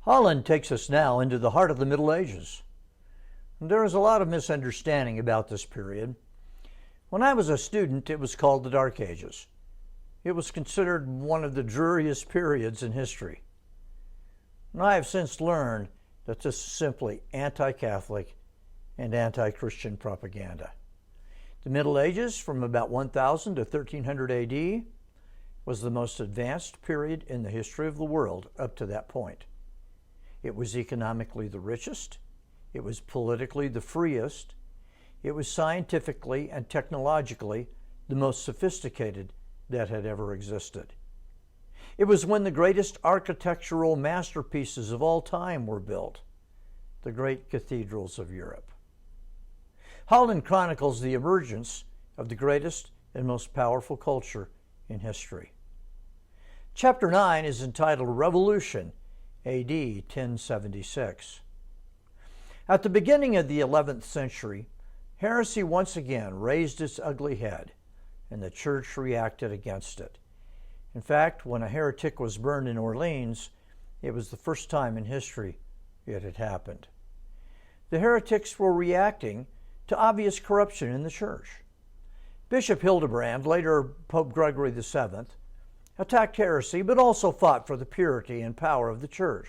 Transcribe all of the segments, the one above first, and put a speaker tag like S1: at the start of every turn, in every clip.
S1: Holland takes us now into the heart of the Middle Ages. There is a lot of misunderstanding about this period. When I was a student, it was called the Dark Ages. It was considered one of the dreariest periods in history. And I have since learned that this is simply anti-Catholic and anti-Christian propaganda. The Middle Ages, from about 1000 to 1300 AD, was the most advanced period in the history of the world up to that point. It was economically the richest, it was politically the freest, it was scientifically and technologically the most sophisticated that had ever existed. It was when the greatest architectural masterpieces of all time were built, the great cathedrals of Europe. Holland chronicles the emergence of the greatest and most powerful culture in history. Chapter 9 is entitled Revolution, AD 1076. At the beginning of the 11th century, heresy once again raised its ugly head, and the church reacted against it. In fact, when a heretic was burned in Orleans, it was the first time in history it had happened. The heretics were reacting to obvious corruption in the church. Bishop Hildebrand, later Pope Gregory VII, attacked heresy, but also fought for the purity and power of the church.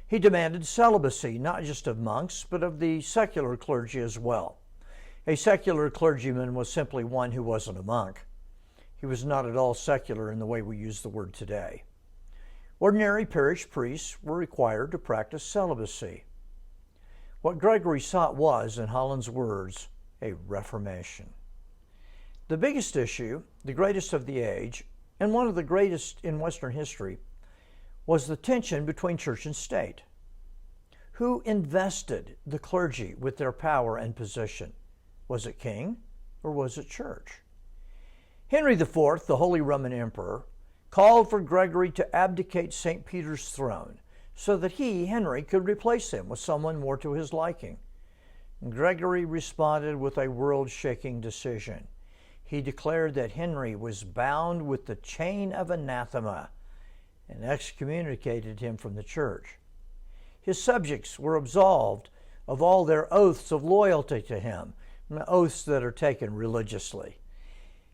S1: He demanded celibacy, not just of monks, but of the secular clergy as well. A secular clergyman was simply one who wasn't a monk. He was not at all secular in the way we use the word today. Ordinary parish priests were required to practice celibacy. What Gregory sought was, in Holland's words, a reformation. The biggest issue, the greatest of the age, and one of the greatest in Western history, was the tension between church and state. Who invested the clergy with their power and position? Was it king or was it church? Henry IV, the Holy Roman Emperor, called for Gregory to abdicate St. Peter's throne so that he, Henry, could replace him with someone more to his liking. Gregory responded with a world-shaking decision. He declared that Henry was bound with the chain of anathema and excommunicated him from the church. His subjects were absolved of all their oaths of loyalty to him, oaths that are taken religiously.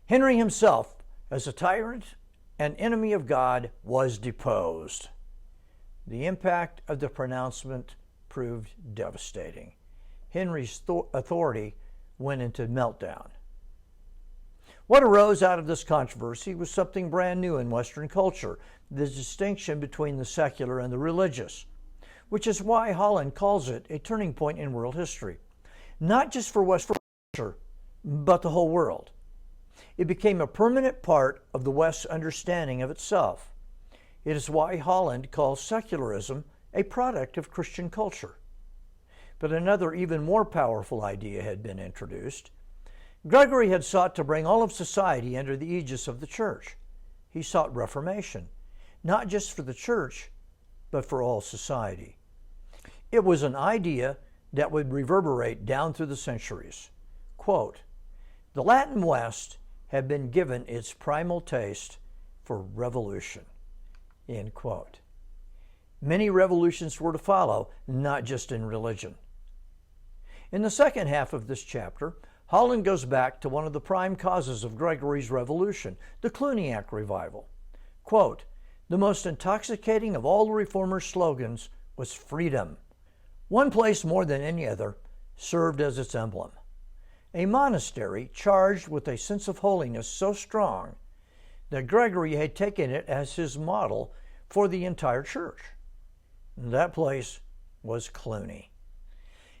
S1: Henry himself, as a tyrant and enemy of God, was deposed. The impact of the pronouncement proved devastating. Henry's authority went into meltdown. What arose out of this controversy was something brand new in Western culture, the distinction between the secular and the religious, which is why Holland calls it a turning point in world history, not just for Western culture, but the whole world. It became a permanent part of the West's understanding of itself. It is why Holland calls secularism a product of Christian culture. But another even more powerful idea had been introduced. Gregory had sought to bring all of society under the aegis of the church. He sought reformation, not just for the church, but for all society. It was an idea that would reverberate down through the centuries. Quote, "The Latin West had been given its primal taste for revolution." End quote. Many revolutions were to follow, not just in religion. In the second half of this chapter, Holland goes back to one of the prime causes of Gregory's revolution, the Cluniac Revival. Quote, "The most intoxicating of all the Reformers' slogans was freedom. One place more than any other served as its emblem. A monastery charged with a sense of holiness so strong that Gregory had taken it as his model for the entire church. That place was Cluny.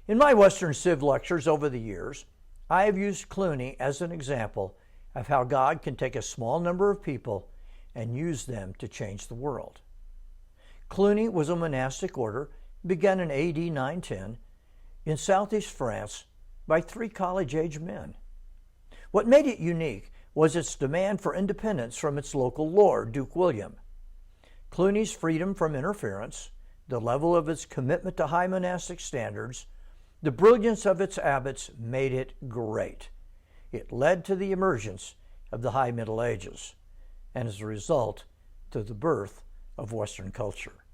S1: In my Western Civ lectures over the years, I have used Cluny as an example of how God can take a small number of people and use them to change the world. Cluny was a monastic order begun in AD 910 in southeast France by 3 college-age men. What made it unique was its demand for independence from its local lord, Duke William. Cluny's freedom from interference, the level of its commitment to high monastic standards, the brilliance of its abbots made it great. It led to the emergence of the High Middle Ages, and as a result, to the birth of Western culture.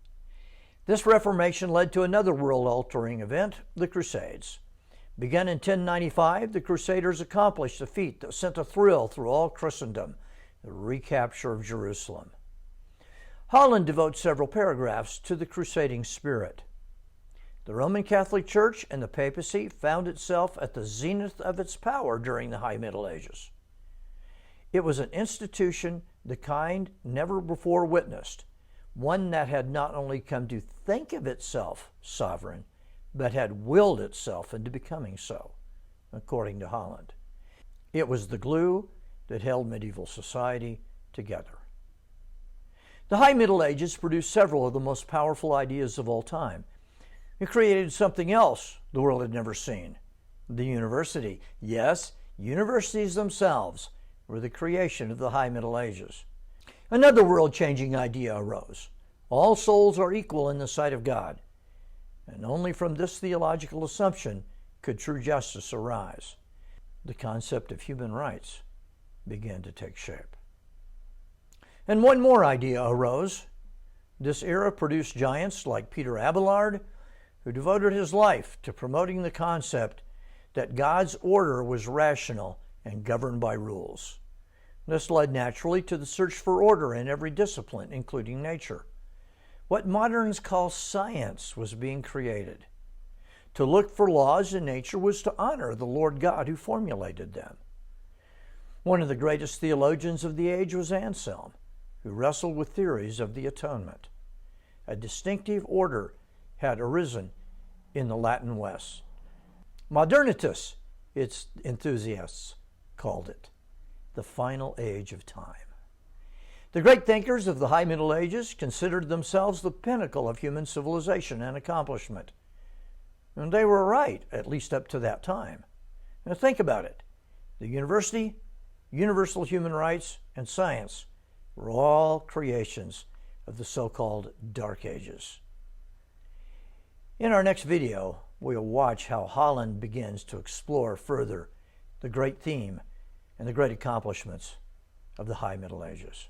S1: This Reformation led to another world-altering event, the Crusades. Begun in 1095, the Crusaders accomplished a feat that sent a thrill through all Christendom, the recapture of Jerusalem. Holland devotes several paragraphs to the crusading spirit. The Roman Catholic Church and the papacy found itself at the zenith of its power during the High Middle Ages. It was an institution the kind never before witnessed, one that had not only come to think of itself sovereign, but had willed itself into becoming so, according to Holland. It was the glue that held medieval society together. The High Middle Ages produced several of the most powerful ideas of all time. It created something else the world had never seen, the university. Yes, universities themselves were the creation of the High Middle Ages. Another world-changing idea arose. All souls are equal in the sight of God, and only from this theological assumption could true justice arise. The concept of human rights began to take shape. And one more idea arose. This era produced giants like Peter Abelard, who devoted his life to promoting the concept that God's order was rational and governed by rules. This led naturally to the search for order in every discipline, including nature. What moderns call science was being created. To look for laws in nature was to honor the Lord God who formulated them. One of the greatest theologians of the age was Anselm, who wrestled with theories of the atonement. A distinctive order had arisen in the Latin West. Modernitas, its enthusiasts called it, the final age of time. The great thinkers of the High Middle Ages considered themselves the pinnacle of human civilization and accomplishment. And they were right, at least up to that time. Now think about it. The university, universal human rights, and science were all creations of the so-called Dark Ages. In our next video, we'll watch how Holland begins to explore further the great theme and the great accomplishments of the High Middle Ages.